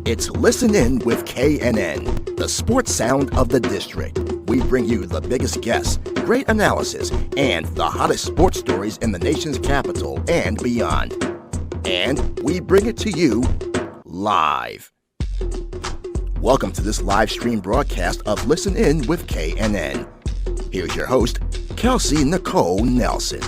It's Listen In with KNN, the sports sound of the district. We bring you the biggest guests, great analysis, and the hottest sports stories in the nation's capital and beyond. And we bring it to you live. Welcome to this live stream broadcast of Listen In with KNN. Here's your host, Kelsey Nicole Nelson.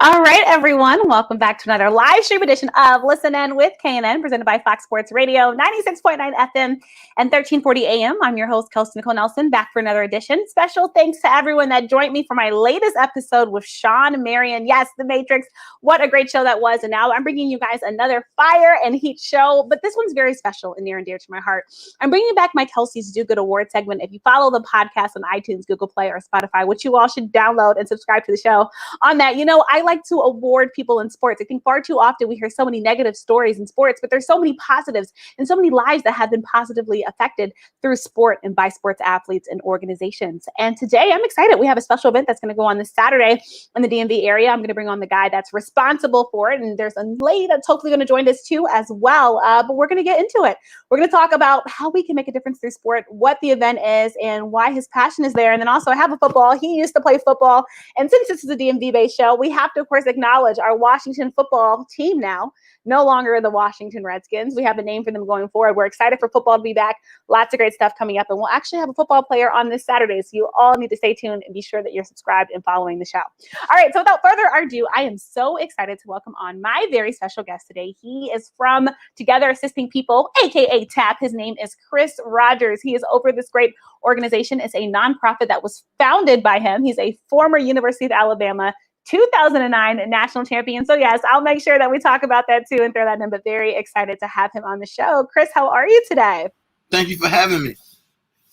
All right, everyone. Welcome back to another live stream edition of Listen In with KNN, presented by Fox Sports Radio, 96.9 FM and 1340 AM. I'm your host, Kelsey Nicole Nelson, back for another edition. Special thanks to everyone that joined me for my latest episode with Sean Marion. Yes, The Matrix. What a great show that was. And now I'm bringing you guys another fire and heat show, but this one's very special and near and dear to my heart. I'm bringing back my Kelsey's Do Good Award segment. If you follow the podcast on iTunes, Google Play, or Spotify, which you all should download and subscribe to the show on that, I like to award people in sports. I think far too often we hear so many negative stories in sports, but there's so many positives and so many lives that have been positively affected through sport and by sports athletes and organizations. And today I'm excited. We have a special event that's going to go on this Saturday in the DMV area. I'm going to bring on the guy that's responsible for it. And there's a lady that's hopefully going to join us too as well. But we're going to get into it. We're going to talk about how we can make a difference through sport, what the event is, and why his passion is there. And then also I have a football. He used to play football. And since this is a DMV-based show, we have to, of course, acknowledge our Washington football team now, no longer the Washington Redskins. We have a name for them going forward. We're excited for football to be back. Lots of great stuff coming up. And we'll actually have a football player on this Saturday. So you all need to stay tuned and be sure that you're subscribed and following the show. All right. So without further ado, I am so excited to welcome on my very special guest today. He is from Together Assisting People, aka TAP. His name is Chris Rogers. He is over this great organization. It's a nonprofit that was founded by him. He's a former University of Alabama 2009 national champion. So yes, I'll make sure that we talk about that too and throw that in, but very excited to have him on the show. Chris, how are you today? Thank you for having me.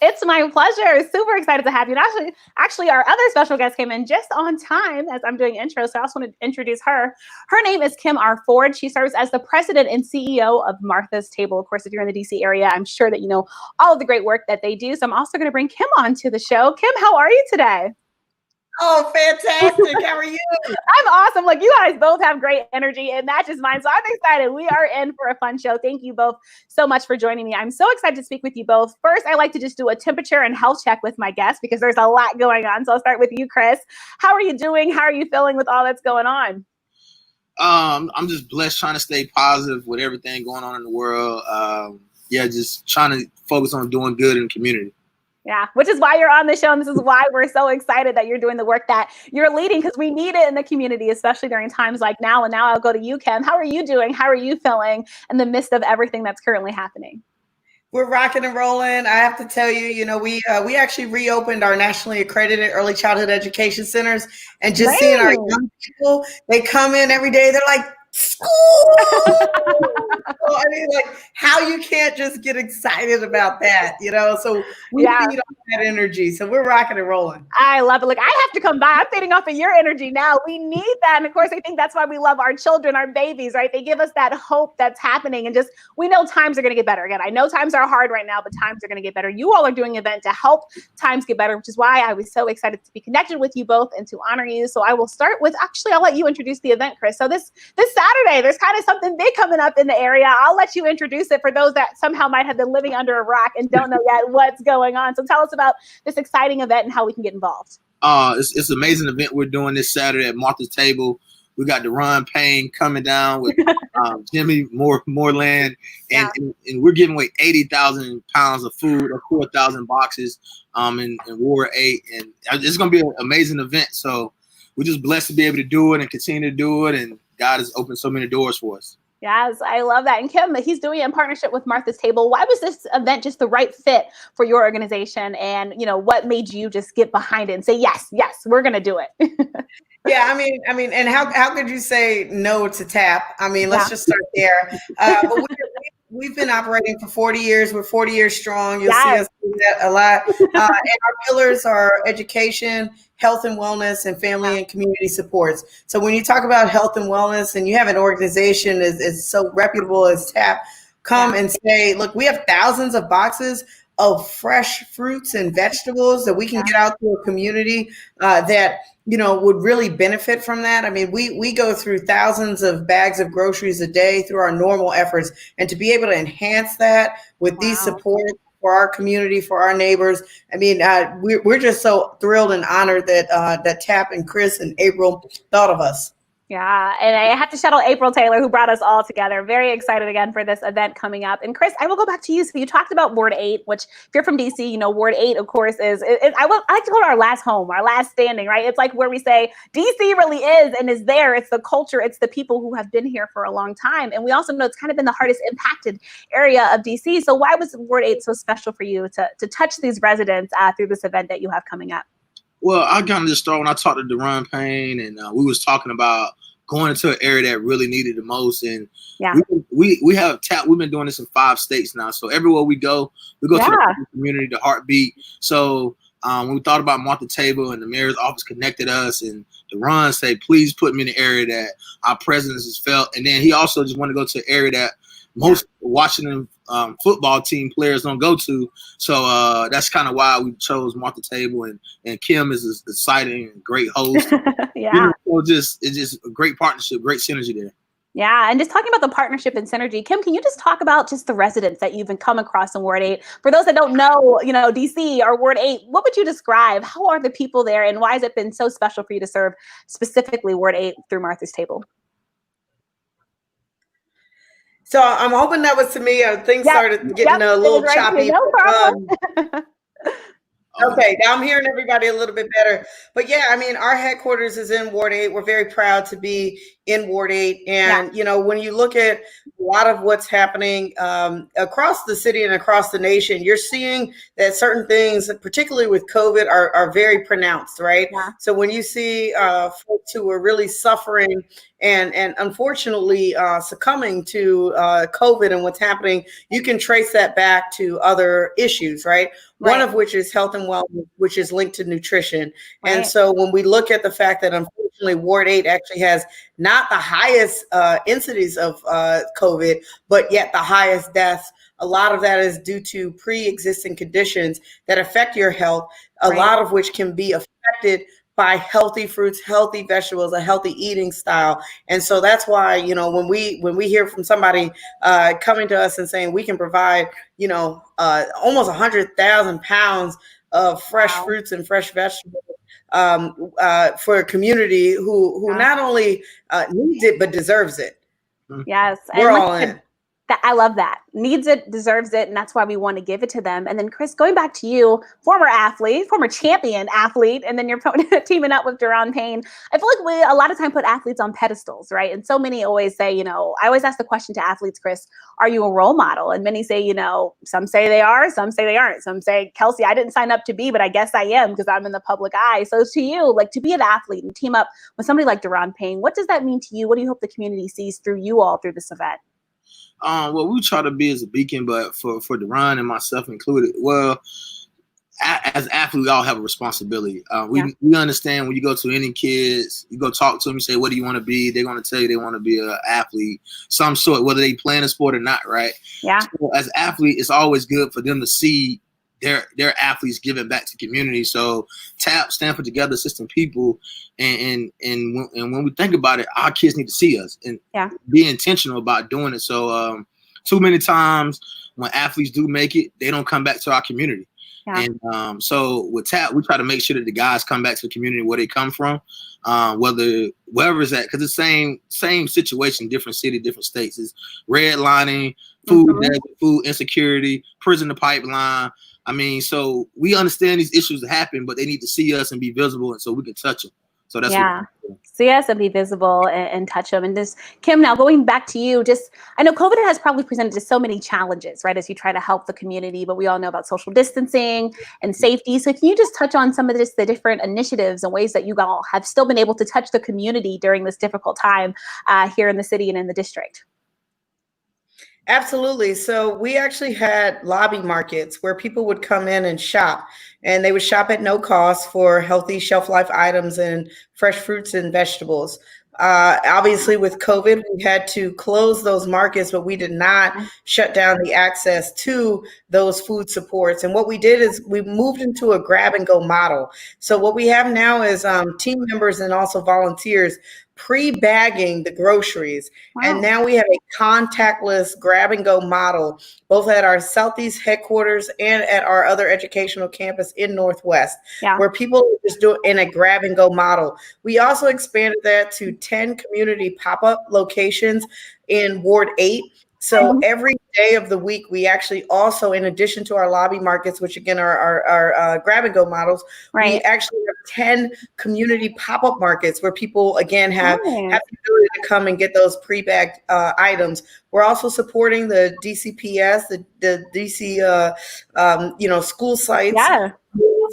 It's my pleasure. Super excited to have you. And actually, our other special guest came in just on time as I'm doing intros. So I also want to introduce her. Her name is Kim R. Ford. She serves as the president and CEO of Martha's Table. Of course, if you're in the DC area, I'm sure that you know all of the great work that they do. So I'm also going to bring Kim on to the show. Kim, how are you today? Oh, fantastic. How are you? I'm awesome. Like, you guys both have great energy and matches mine. So I'm excited. We are in for a fun show. Thank you both so much for joining me. I'm so excited to speak with you both. First, I like to just do a temperature and health check with my guests because there's a lot going on. So I'll start with you, Chris. How are you doing? How are you feeling with all that's going on? I'm just blessed, trying to stay positive with everything going on in the world. Just trying to focus on doing good in the community. Yeah, which is why you're on the show. And this is why we're so excited that you're doing the work that you're leading, because we need it in the community, especially during times like now. And now I'll go to you, Kim. How are you doing? How are you feeling in the midst of everything that's currently happening? We're rocking and rolling. I have to tell you, we actually reopened our nationally accredited early childhood education centers, and just seeing our young people, they come in every day. They're like, school. I mean, like, how you can't just get excited about that, So we need all that energy. So we're rocking and rolling. I love it. Like, I have to come by. I'm feeding off of your energy now. We need that. And of course, I think that's why we love our children, our babies, right? They give us that hope that's happening. And just, we know times are going to get better. Again, I know times are hard right now, but times are going to get better. You all are doing an event to help times get better, which is why I was so excited to be connected with you both and to honor you. So I will start with, actually, I'll let you introduce the event, Chris. So this Saturday, there's kind of something big coming up in the area. I'll let you introduce it for those that somehow might have been living under a rock and don't know yet what's going on. So tell us about this exciting event and how we can get involved. It's an amazing event we're doing this Saturday at Martha's Table. We got Deron Payne coming down with Jimmy Moreland, and we're giving away 80,000 pounds of food or 4,000 boxes in Ward 8. And it's going to be an amazing event. So we're just blessed to be able to do it and continue to do it. And God has opened so many doors for us. Yes, I love that. And Kim, he's doing it in partnership with Martha's Table. Why was this event just the right fit for your organization? And, what made you just get behind it and say, yes, we're going to do it? Yeah, I mean, and how could you say no to TAP? I mean, let's just start there. But we've been operating for 40 years. We're 40 years strong. You'll see us do that a lot. And our pillars are education, health and wellness, and family and community supports. So when you talk about health and wellness and you have an organization as so reputable as TAP, come and say, look, we have thousands of boxes of fresh fruits and vegetables that we can get out to a community that, you know, would really benefit from that. I mean, we go through thousands of bags of groceries a day through our normal efforts, and to be able to enhance that with these supports for our community, for our neighbors. I mean, we're just so thrilled and honored that that TAP and Chris and April thought of us. Yeah, and I have to shout out April Taylor, who brought us all together. Very excited again for this event coming up. And Chris, I will go back to you. So you talked about Ward 8, which if you're from DC, you know, Ward 8, of course, I like to call it our last home, our last standing, right? It's like where we say DC really is and is there. It's the culture. It's the people who have been here for a long time. And we also know it's kind of been the hardest impacted area of DC. So why was Ward 8 so special for you to touch these residents through this event that you have coming up? Well, I kind of just started when I talked to Deron Payne, and we was talking about going into an area that really needed the most. And we have TAP. We've been doing this in 5 states now. So everywhere we go to the community, the heartbeat. So when we thought about Martha Table and the mayor's office connected us, and Deron said, please put me in the area that our presence is felt. And then he also just wanted to go to an area that most Washington football team players don't go to. So that's kind of why we chose Martha Table, and Kim is an exciting and great host. You know, so it's just a great partnership, great synergy there. Yeah, and just talking about the partnership and synergy, Kim, can you just talk about just the residents that you've been come across in Ward 8? For those that don't know, you know, DC or Ward 8, what would you describe? How are the people there, and why has it been so special for you to serve specifically Ward 8 through Martha's Table? So I'm hoping that was to me. Things started getting a little choppy. No problem. Okay, now I'm hearing everybody a little bit better. But yeah, I mean, our headquarters is in Ward 8. We're very proud to be in Ward 8. And, you know, when you look at a lot of what's happening across the city and across the nation, you're seeing that certain things, particularly with COVID, are very pronounced, right? Yeah. So when you see folks who are really suffering and unfortunately succumbing to COVID and what's happening, you can trace that back to other issues, right? One of which is health and wellness, which is linked to nutrition. And so when we look at the fact that unfortunately Ward 8 actually has not the highest incidence of COVID, but yet the highest deaths, a lot of that is due to pre-existing conditions that affect your health, a lot of which can be affected by healthy fruits, healthy vegetables, a healthy eating style. And so that's why, you know, when we hear from somebody coming to us and saying we can provide, you know, almost 100,000 pounds of fresh fruits and fresh vegetables for a community who not only needs it, but deserves it. Yes. We're all in. I love that. Needs it, deserves it, and that's why we want to give it to them. And then, Chris, going back to you, former athlete, former champion athlete, and then you're teaming up with Deron Payne. I feel like we a lot of time put athletes on pedestals, right? And so many always say, you know, I always ask the question to athletes, Chris, are you a role model? And many say, you know, some say they are, some say they aren't. Some say, Kelsey, I didn't sign up to be, but I guess I am because I'm in the public eye. So to you, like to be an athlete and team up with somebody like Deron Payne, what does that mean to you? What do you hope the community sees through you all through this event? Well, we try to be as a beacon, but for Deron and myself included, well, as athletes, we all have a responsibility. We understand when you go to any kids, you go talk to them, you say, what do you want to be? They're going to tell you they want to be an athlete, some sort, whether they playing a sport or not, right? Yeah. So as athletes, it's always good for them to see their athletes giving back to community. So TAP, Stanford Together, Assistant People, and when we think about it, our kids need to see us and be intentional about doing it. So too many times when athletes do make it, they don't come back to our community. Yeah. And so with TAP, we try to make sure that the guys come back to the community where they come from, wherever it's at, because the same situation, different city, different states. Is redlining, food insecurity, prison to pipeline. I mean, so we understand these issues happen, but they need to see us and be visible, and so we can touch them. So that's see us and be visible and touch them. And just Kim, now going back to you, just I know COVID has probably presented just so many challenges, right, as you try to help the community, but we all know about social distancing and safety. So can you just touch on some of the different initiatives and ways that you all have still been able to touch the community during this difficult time here in the city and in the district? Absolutely. So we actually had lobby markets where people would come in and shop, and they would shop at no cost for healthy shelf life items and fresh fruits and vegetables. Obviously, with COVID, we had to close those markets, but we did not shut down the access to those food supports. And what we did is we moved into a grab and go model. So what we have now is team members and also volunteers pre-bagging the groceries. Wow. And now we have a contactless grab and go model, both at our Southeast headquarters and at our other educational campus in Northwest, where people just do it in a grab and go model. We also expanded that to 10 community pop-up locations in Ward 8. So every day of the week, we actually also, in addition to our lobby markets, which again are our grab and go models, we actually have 10 community pop-up markets where people again have the ability to come and get those pre-bagged items. We're also supporting the DCPS, the DC school sites.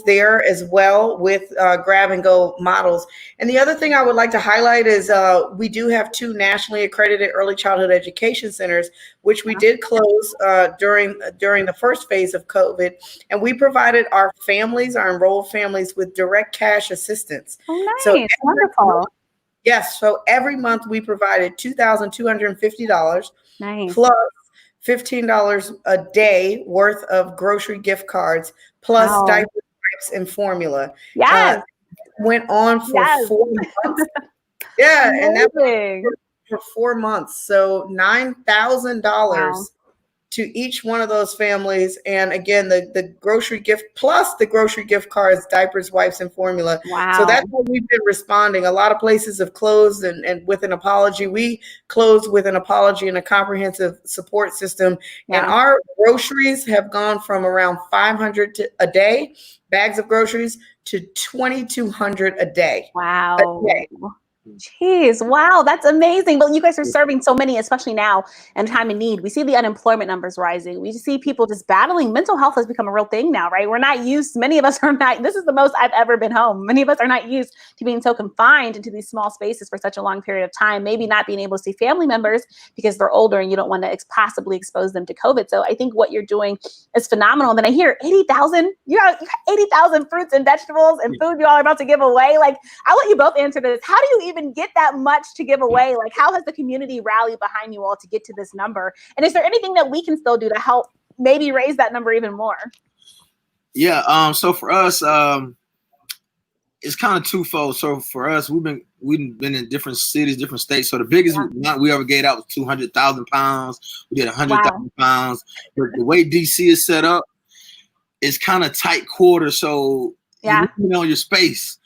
There as well with grab and go models. And the other thing I would like to highlight is we do have 2 nationally accredited early childhood education centers, which we did close during the first phase of COVID. And we provided our enrolled families with direct cash assistance. Oh, nice. So wonderful. Yes. So every month we provided $2,250 plus $15 a day worth of grocery gift cards, plus diapers, wipes, and formula. Went on for 4 months. And that was for 4 months. So $9,000 to each one of those families. And again, the grocery gift plus the grocery gift cards, diapers, wipes, and formula. So that's how we've been responding. A lot of places have closed and with an apology. We closed with an apology and a comprehensive support system. And our groceries have gone from around 500 a day, bags of groceries, to 2,200 a day. Wow. Jeez, wow, that's amazing. Well, you guys are serving so many, especially now in time of need. We see the unemployment numbers rising. We see people just battling. Mental health has become a real thing now, right? Many of us are not, this is the most I've ever been home. Many of us are not used to being so confined into these small spaces for such a long period of time, maybe not being able to see family members because they're older and you don't want to possibly expose them to COVID. So I think what you're doing is phenomenal. And then I hear 80,000, you got 80,000 fruits and vegetables and food you all are about to give away. Like, I'll let you both answer this. How do you even get that much to give away? Like, how has the community rallied behind you all to get to this number? And is there anything that we can still do to help maybe raise that number even more? So for us, it's kind of twofold. So for us, we've been in different cities, different states. So the biggest amount we ever gave out was 200,000 pounds. We did 100,000 pounds. But the way DC is set up, it's kind of tight quarters. So you know your space.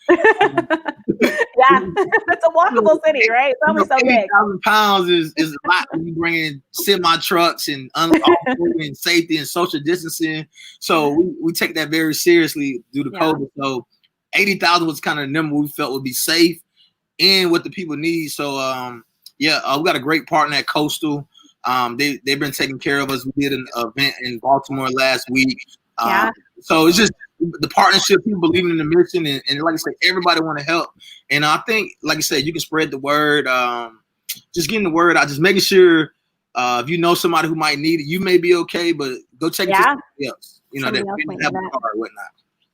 It's a walkable city, right? It's only so big. 80,000 pounds is a lot when you bring in semi trucks and and safety and social distancing. So we take that very seriously due to COVID. So 80,000 was kind of the number we felt would be safe and what the people need. So we got a great partner at Coastal. They've been taking care of us. We did an event in Baltimore last week. So it's just the partnership, people believing in the mission, and like I said, everybody want to help. And I think, like I said, you can spread the word. Just getting the word out, just making sure if you know somebody who might need it, you may be okay, but go check it to somebody else. You know, that have a car or whatnot.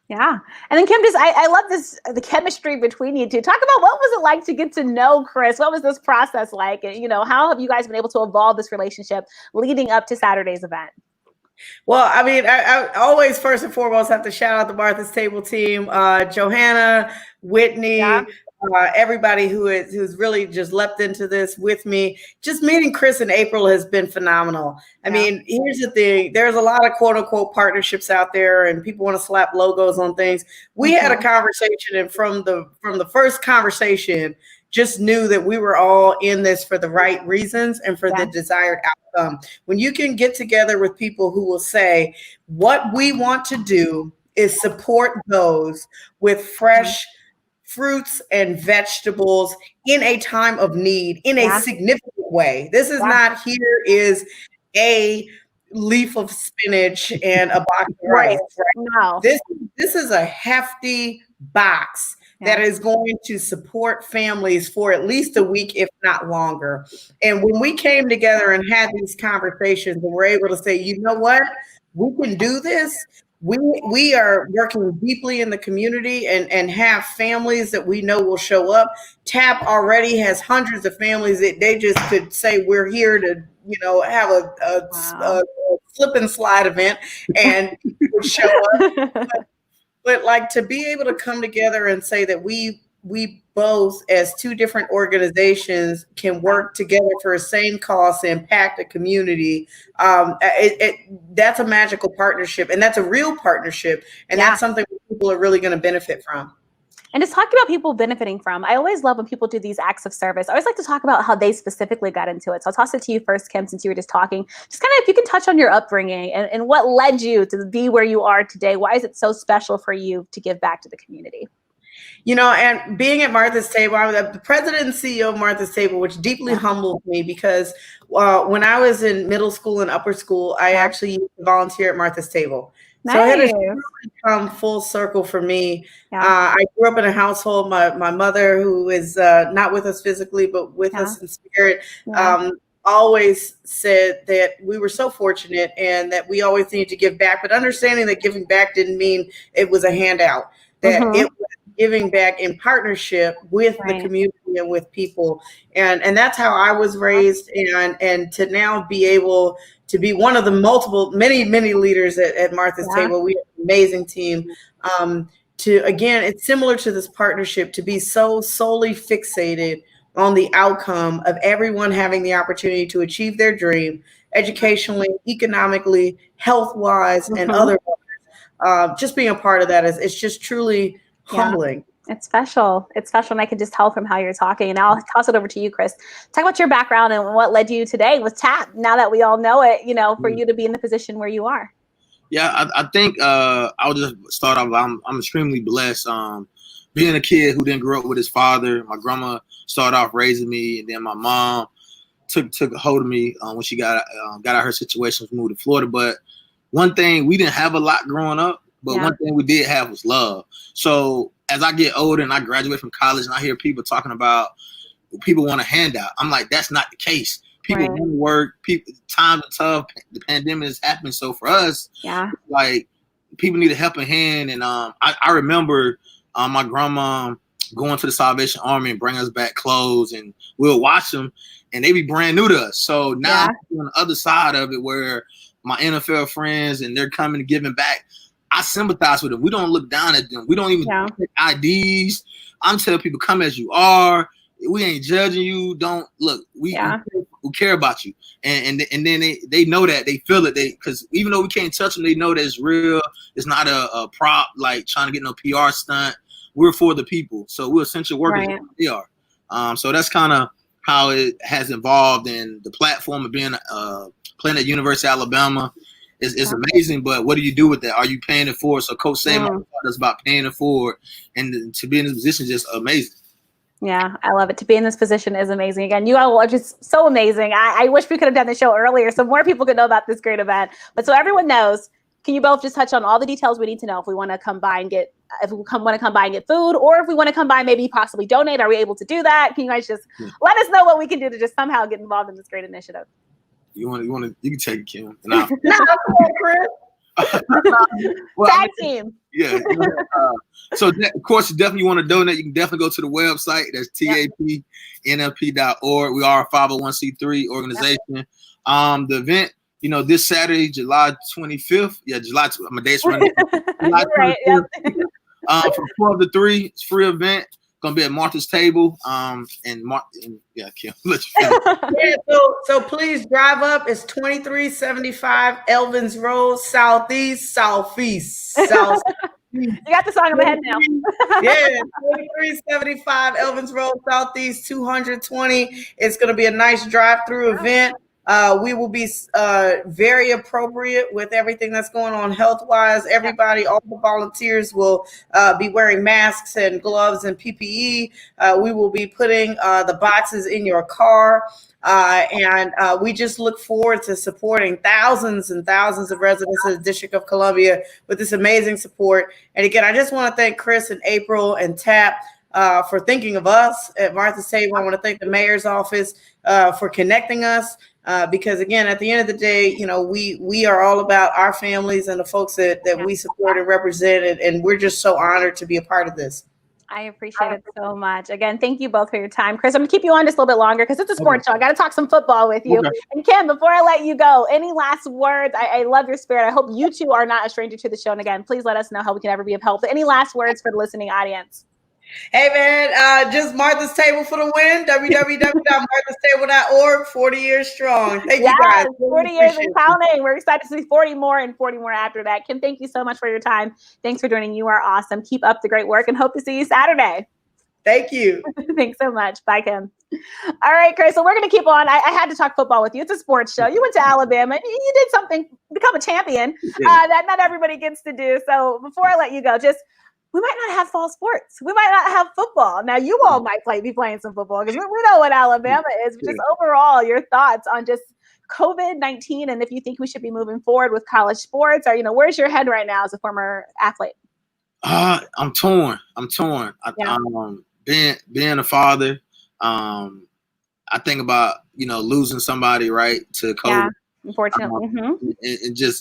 Yeah. And then Kim, I love the chemistry between you two. Talk about what was it like to get to know Chris? What was this process like? And, how have you guys been able to evolve this relationship leading up to Saturday's event? Well, I mean, I always first and foremost have to shout out the Martha's Table team, Johanna, Whitney, everybody who's really just leapt into this with me. Just meeting Chris in April has been phenomenal. I mean, here's the thing. There's a lot of quote unquote partnerships out there and people want to slap logos on things. We had a conversation, and from the first conversation, just knew that we were all in this for the right reasons and for the desired outcome. When you can get together with people who will say, what we want to do is support those with fresh fruits and vegetables in a time of need, in a significant way. This is not, here is a leaf of spinach and a box of rice. Right? No. This is a hefty box that is going to support families for at least a week, if not longer. And when we came together and had these conversations and we're able to say, you know what, we can do this. We are working deeply in the community and have families that we know will show up. TAP already has hundreds of families that they just could say, we're here to, have a slip and slide event and would show up. But like to be able to come together and say that we both as two different organizations can work together for the same cause to impact a community. That's a magical partnership, and that's a real partnership. And that's something people are really going to benefit from. And just talking about people benefiting from, I always love when people do these acts of service. I always like to talk about how they specifically got into it. So I'll toss it to you first, Kim, since you were just talking. Just kind of if you can touch on your upbringing and what led you to be where you are today. Why is it so special for you to give back to the community? And being at Martha's Table, I was the president and CEO of Martha's Table, which deeply humbled me because when I was in middle school and upper school, I actually used to volunteer at Martha's Table. Nice. So it has really come full circle for me. I grew up in a household, my mother, who is not with us physically, but with us in spirit, always said that we were so fortunate and that we always needed to give back, but understanding that giving back didn't mean it was a handout, that it was giving back in partnership with the community and with people. And that's how I was raised. And to now be able to be one of the many leaders at Martha's Table. We have an amazing team. Again, it's similar to this partnership, to be so solely fixated on the outcome of everyone having the opportunity to achieve their dream, educationally, economically, health-wise, and otherwise. Just being a part of that it's just truly humbling. It's special. It's special. And I can just tell from how you're talking. And I'll toss it over to you, Chris. Talk about your background and what led you today with TAP. Now that we all know it, for you to be in the position where you are. Yeah, I think I'll just start off. I'm extremely blessed. Being a kid who didn't grow up with his father, my grandma started off raising me, and then my mom took a hold of me when she got out her situation, moved to Florida. But one thing, we didn't have a lot growing up, but one thing we did have was love. So as I get older and I graduate from college and I hear people talking about people want a handout, I'm like, that's not the case. People want to work. Times are tough. The pandemic is happening. So for us, like people need a helping hand. And I remember my grandma going to the Salvation Army and bring us back clothes, and we'll watch them, and they be brand new to us. So now I'm on the other side of it, where my NFL friends and they're coming and giving back. I sympathize with them. We don't look down at them. We don't even take IDs. I'm telling people, come as you are. We ain't judging you. Don't look. We care about you. And then they know that. They feel it. Because even though we can't touch them, they know that it's real. It's not a prop like trying to get no PR stunt. We're for the people. So we're essential workers. They are. So that's kind of how it has evolved. And the platform of being playing at University of Alabama is amazing, but what do you do with that? Are you paying it forward? So Coach Saban is about paying it forward, and to be in this position is just amazing. Yeah, I love it. To be in this position is amazing. Again, you all are just so amazing. I wish we could have done the show earlier so more people could know about this great event. But so everyone knows, can you both just touch on all the details we need to know if we want to come by and get food, or if we want to come by, maybe possibly donate? Are we able to do that? Can you guys just let us know what we can do to just somehow get involved in this great initiative? You can take it, Kim. No, come on, Chris. Tag team. Yeah. So of course, you definitely want to donate. You can definitely go to the website. That's tapnfp.org. We are a 501c3 organization. The event, this Saturday, July 25th. Yeah, my date's running. July 25th. From 12 to 3, it's a free event. Gonna be at Martha's Table. Kim. So please drive up. It's 2375 Elvins Road, southeast. You got the song in my head now. 2375 Elvins Road, southeast 220. It's gonna be a nice drive-through event. We will be very appropriate with everything that's going on health-wise. Everybody, all the volunteers will be wearing masks and gloves and PPE. We will be putting the boxes in your car. And we just look forward to supporting thousands and thousands of residents of the District of Columbia with this amazing support. And again, I just want to thank Chris and April and TAP for thinking of us at Martha's Table. I want to thank the mayor's office for connecting us. Because again, at the end of the day, you know, we are all about our families and the folks that we support and represent, and we're just so honored to be a part of this. I appreciate it so much. Again, thank you both for your time. Chris, I'm going to keep you on just a little bit longer because it's a sports show. I got to talk some football with you. Okay. And Kim, before I let you go, any last words? I love your spirit. I hope you two are not a stranger to the show. And again, please let us know how we can ever be of help. But any last words for the listening audience? Hey, man, just Martha's Table for the win. www.marthastable.org. 40 years strong. Thank you, guys. 40 years and counting. We're excited to see 40 more and 40 more after that. Kim, thank you so much for your time. Thanks for joining. You are awesome. Keep up the great work and hope to see you Saturday. Thank you. Thanks so much. Bye, Kim. All right, Chris. So we're going to keep on. I had to talk football with you. It's a sports show. You went to Alabama. You did something, become a champion that not everybody gets to do. So before I let you go, we might not have fall sports. We might not have football. Now, you all might be playing some football because we know what Alabama is. But just overall, your thoughts on just COVID-19 and if you think we should be moving forward with college sports, or, you know, where's your head right now as a former athlete? I'm torn. Being a father, I think about, you know, losing somebody, right, to COVID. Yeah. Unfortunately,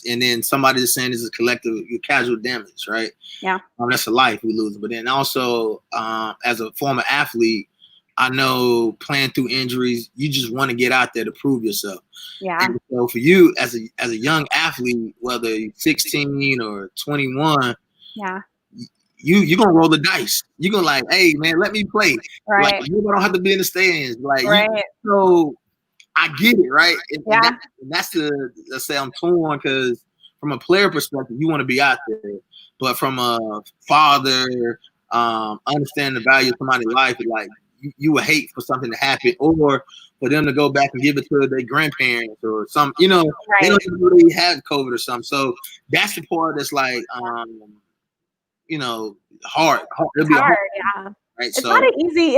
and then somebody is saying this is collective casual damage, right? Yeah, that's a life we lose. But then also, as a former athlete, I know playing through injuries, you just want to get out there to prove yourself. Yeah. And so for you, as a young athlete, whether you're 16 or 21, you're gonna roll the dice. You're gonna like, hey man, let me play. Right. Like, you don't have to be in the stands. Like, right. So I get it, right? And that's let's say I'm torn because from a player perspective, you want to be out there. But from a father, understanding the value of somebody's life, like you would hate for something to happen or for them to go back and give it to their grandparents or some, you know, they don't even really have COVID or something. So that's the part that's like, you know, hard. It's hard, yeah. Right, it's not an easy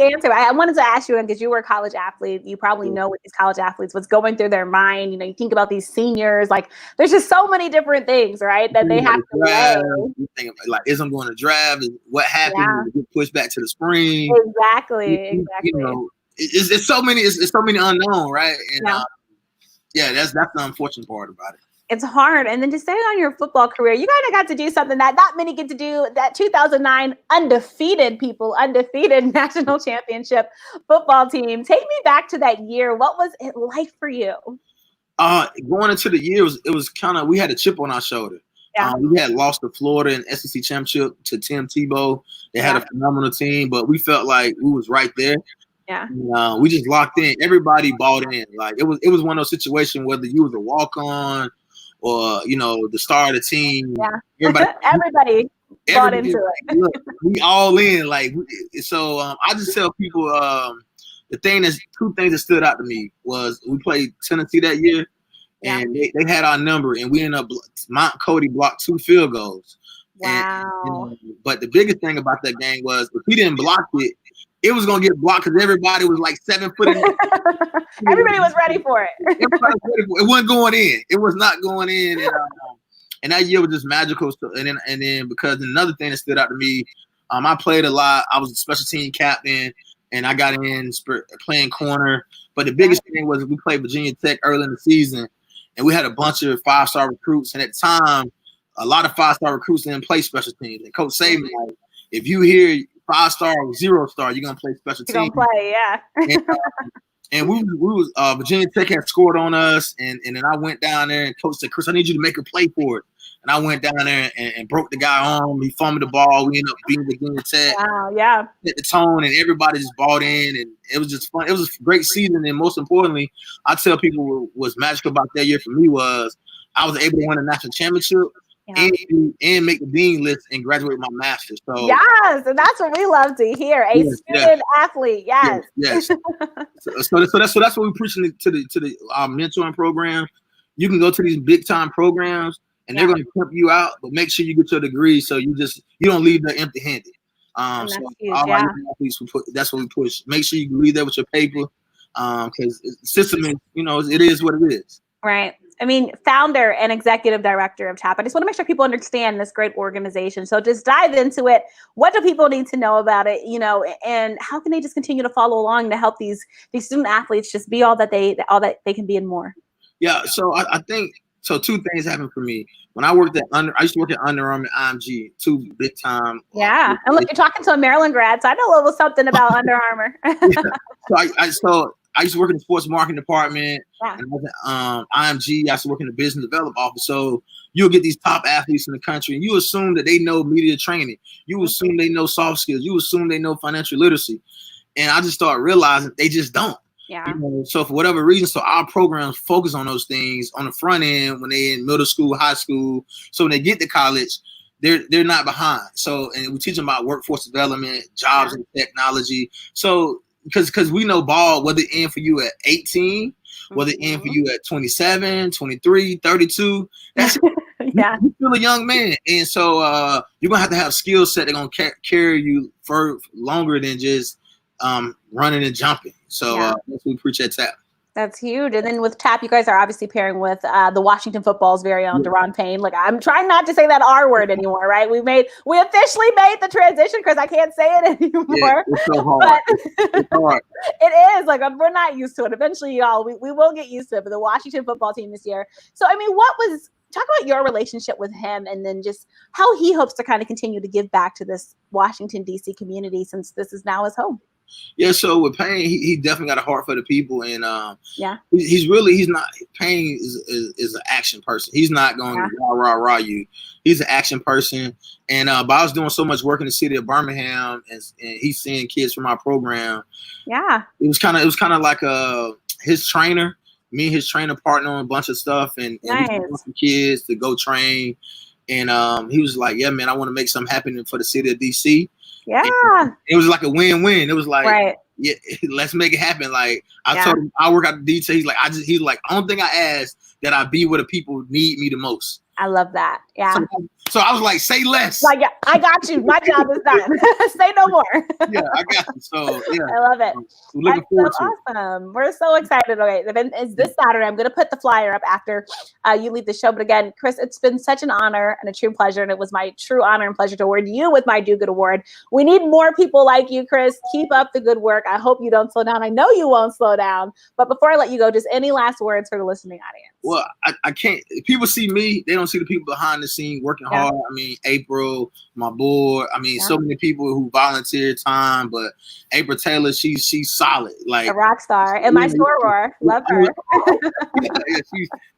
answer. I wanted to ask you, because you were a college athlete, you probably know what these college athletes, what's going through their mind. You know, you think about these seniors, like there's just so many different things, right, that they have to weigh. You think like, is I'm going to drive? What happened? Get pushed back to the spring? Exactly. You know, it's so many unknown, right? And that's the unfortunate part about it. It's hard. And then to stay on your football career, you kind of got to do something that not many get to do. That 2009 undefeated national championship football team. Take me back to that year. What was it like for you? Going into the year, it was kind of, we had a chip on our shoulder. Yeah. We had lost to Florida in SEC championship to Tim Tebow. They had a phenomenal team, but we felt like we was right there. Yeah. We just locked in. Everybody bought in. Like it was one of those situations, whether you was a walk-on or, you know, the star of the team. Yeah. Everybody bought into it. Look, we all in. Like, so I just tell people two things that stood out to me was we played Tennessee that year, and they had our number, and we ended up Mount Cody blocked 2 field goals. Wow. But the biggest thing about that game was if he didn't block it, it was gonna get blocked because everybody was like 7 foot in. Everybody was ready for it. It wasn't going in. It was not going in. And that year was just magical. So, and then because another thing that stood out to me, I played a lot. I was a special team captain, and I got in playing corner. But the biggest thing was we played Virginia Tech early in the season, and we had a bunch of 5-star recruits. And at the time, a lot of 5-star recruits didn't play special teams. And Coach said, like, if you hear 5-star or 0-star, you're gonna play special teams. You're gonna play, yeah. And we was Virginia Tech had scored on us, and then I went down there and Coach said, "Chris, I need you to make a play for it." And I went down there and broke the guy arm. He fumbled the ball. We ended up beating Virginia Tech. Wow, yeah. Hit the tone, and everybody just bought in, and it was just fun. It was a great season, and most importantly, I tell people what was magical about that year for me was I was able to win a national championship. Yeah. And make the dean list and graduate my master's. So yes, and that's what we love to hear. A student athlete, yes. so that's what we're preaching to the mentoring program. You can go to these big time programs and they're going to pimp you out, but make sure you get your degree so you don't leave there empty handed. So all our athletes, that's what we push. Make sure you leave there with your paper, because the system is, it is what it is. Right. I mean, founder and executive director of TAP. I just want to make sure people understand this great organization. So just dive into it. What do people need to know about it? And how can they just continue to follow along to help these student athletes just be all that they can be and more? Yeah. So I think so. Two things happened for me when I worked I used to work at Under Armour and IMG, two big time. Yeah, and look, you're talking to a Maryland grad, so I know a little something about Under Armour. Yeah. So I used to work in the sports marketing department. Yeah. And IMG, I used to work in the business development office. So you'll get these top athletes in the country, and you assume that they know media training. You assume they know soft skills. You assume they know financial literacy. And I just started realizing they just don't. Yeah. So for whatever reason, so our programs focus on those things on the front end when they're in middle school, high school. So when they get to college, they're not behind. So, and we teach them about workforce development, jobs and technology. So because we know ball, whether it end for you at 18, whether it end for you at 27, 23, 32, that's yeah. You feel a young man. And so you're going to have skill set that are going to carry you for longer than just running and jumping. So we preach at TAP. That's huge. And then with TAP, you guys are obviously pairing with the Washington Football's very own Deron Payne. Like, I'm trying not to say that R word anymore, right? We officially made the transition because I can't say it anymore. Yeah, it's so hard. It's hard. It is. Like, we're not used to it. Eventually, y'all, we will get used to it. But the Washington Football team this year. So, I mean, talk about your relationship with him and then just how he hopes to kind of continue to give back to this Washington, D.C. community since this is now his home. Yeah, so with Payne, he definitely got a heart for the people, and he's not. Payne is an action person. He's not going to rah you. He's an action person, and but I was doing so much work in the city of Birmingham, and he's seeing kids from our program. Yeah, it was kind of like his trainer, me and his trainer partner on a bunch of stuff, and some kids to go train, and he was like, "Yeah, man, I want to make something happen for the city of DC." Yeah, and it was like a win-win. It was like, yeah, let's make it happen. Like I told him, I work out the details. He's like, only thing I ask that I be where the people need me the most. I love that. Yeah. So I was like, say less. Like, yeah, I got you. My job is done. Say no more. Yeah, I got you. So yeah, I love it. We're looking forward to it. Awesome. We're so excited. Okay, the event is this Saturday. I'm going to put the flyer up after you leave the show. But again, Chris, it's been such an honor and a true pleasure, and it was my true honor and pleasure to award you with my Do Good Award. We need more people like you, Chris. Keep up the good work. I hope you don't slow down. I know you won't slow down. But before I let you go, just any last words for the listening audience? Well, I can't. If people see me, they don't see the people behind the scene working hard. I mean, April, my board. I mean, so many people who volunteer time. But April Taylor, she's solid, like a rock star. And my soror, love her.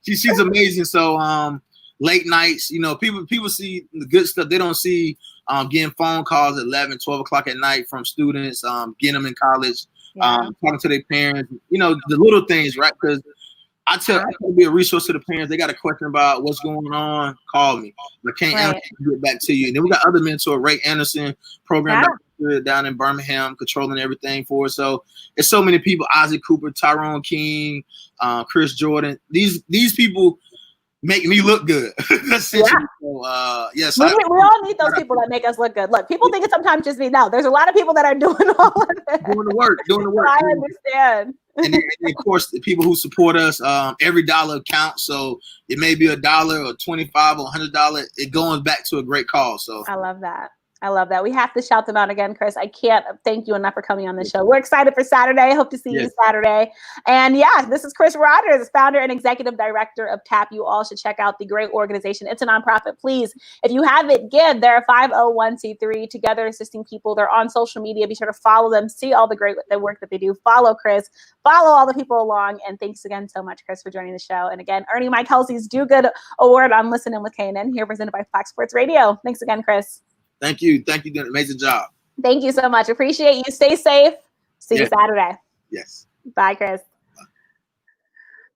She's amazing. So late nights, people see the good stuff. They don't see getting phone calls at 11, 12 o'clock at night from students, getting them in college, talking to their parents. The little things, right? Because I try to be a resource to the parents. They got a question about what's going on, call me. I can't get back to you. And then we got other mentor, Ray Anderson, program down in Birmingham, controlling everything for us. So it's so many people, Isaac Cooper, Tyrone King, Chris Jordan. These people make me look good. That's it. So, yes. We all need those people that make us look good. Look, people think it's sometimes just me. No, there's a lot of people that are doing all of it. Doing the work. I understand. And then, of course, the people who support us, every dollar counts. So it may be $1 or $25 or $100. It goes back to a great cause. So I love that. We have to shout them out again, Chris. I can't thank you enough for coming on the show. We're excited for Saturday. I hope to see you Saturday. And this is Chris Rogers, founder and executive director of TAP. You all should check out the great organization. It's a nonprofit. Please, if you haven't, give. They're a 501c3 together assisting people. They're on social media. Be sure to follow them. See all the work that they do. Follow Chris. Follow all the people along. And thanks again so much, Chris, for joining the show. And again, earning my Kelsey's Do Good Award on Listen In With KNN, here presented by Fox Sports Radio. Thanks again, Chris. Thank you. You're doing an amazing job. Thank you so much. Appreciate you. Stay safe. See you Saturday. Yes. Bye, Chris.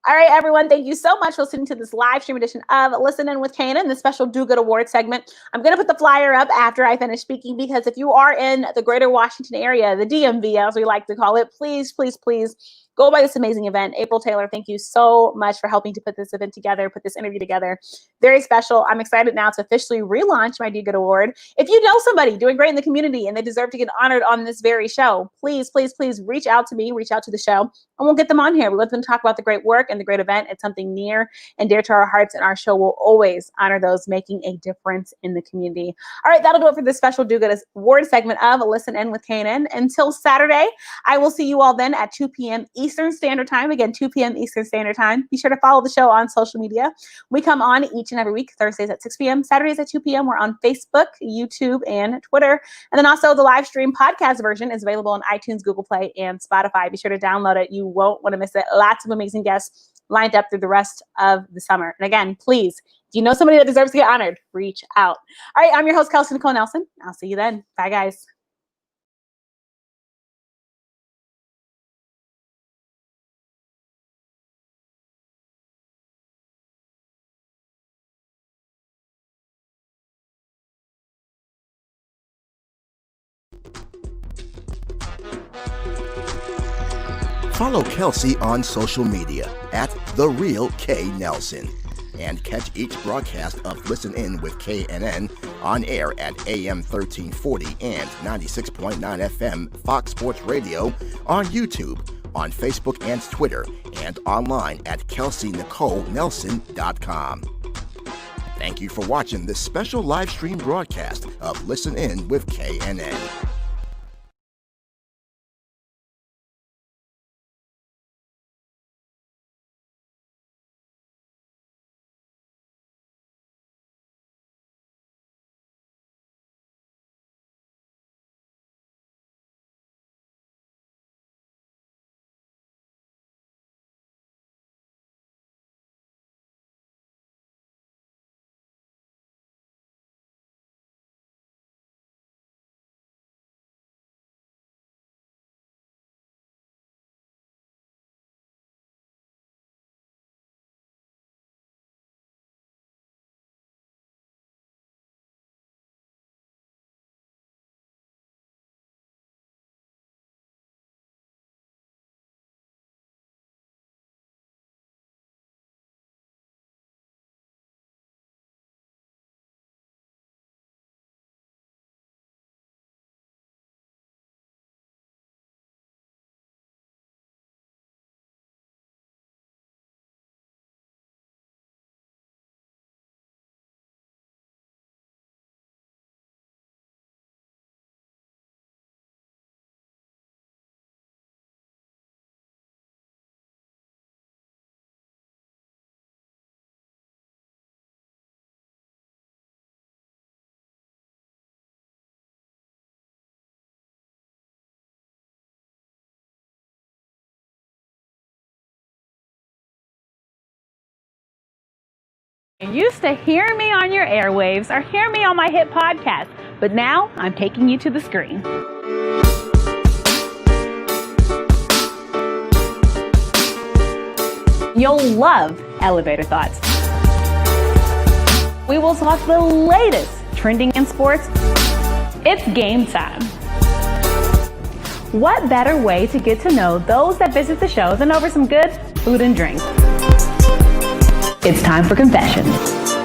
All right, everyone. Thank you so much for listening to this live stream edition of Listen In With KNN, the special Do Good Award segment. I'm going to put the flyer up after I finish speaking because if you are in the greater Washington area, the DMV, as we like to call it, please, please, please go by this amazing event. April Taylor, thank you so much for helping to put this event together, put this interview together. Very special. I'm excited now to officially relaunch my Do Good Award. If you know somebody doing great in the community and they deserve to get honored on this very show, please, please, please reach out to me, reach out to the show, and we'll get them on here. We'll let them talk about the great work and the great event. It's something near and dear to our hearts, and our show will always honor those making a difference in the community. All right, that'll do it for this special Do Good Award segment of Listen In with KNN. Until Saturday, I will see you all then at 2 p.m. Eastern Standard Time. Again, 2 p.m. Eastern Standard Time. Be sure to follow the show on social media. We come on each and every week, Thursdays at 6 p.m., Saturdays at 2 p.m. We're on Facebook, YouTube, and Twitter. And then also the live stream podcast version is available on iTunes, Google Play, and Spotify. Be sure to download it. You won't want to miss it. Lots of amazing guests lined up through the rest of the summer. And again, please, if you know somebody that deserves to get honored, reach out. All right, I'm your host, Kelsey Nicole Nelson. I'll see you then. Bye, guys. Follow Kelsey on social media at The Real K Nelson. And catch each broadcast of Listen In with KNN on air at AM 1340 and 96.9 FM Fox Sports Radio, on YouTube, on Facebook and Twitter, and online at KelseyNicoleNelson.com. Thank you for watching this special live stream broadcast of Listen In with KNN. You used to hear me on your airwaves or hear me on my hit podcast, but now I'm taking you to the screen. You'll love Elevator Thoughts. We will talk the latest trending in sports. It's game time. What better way to get to know those that visit the show than over some good food and drink? It's time for confessions.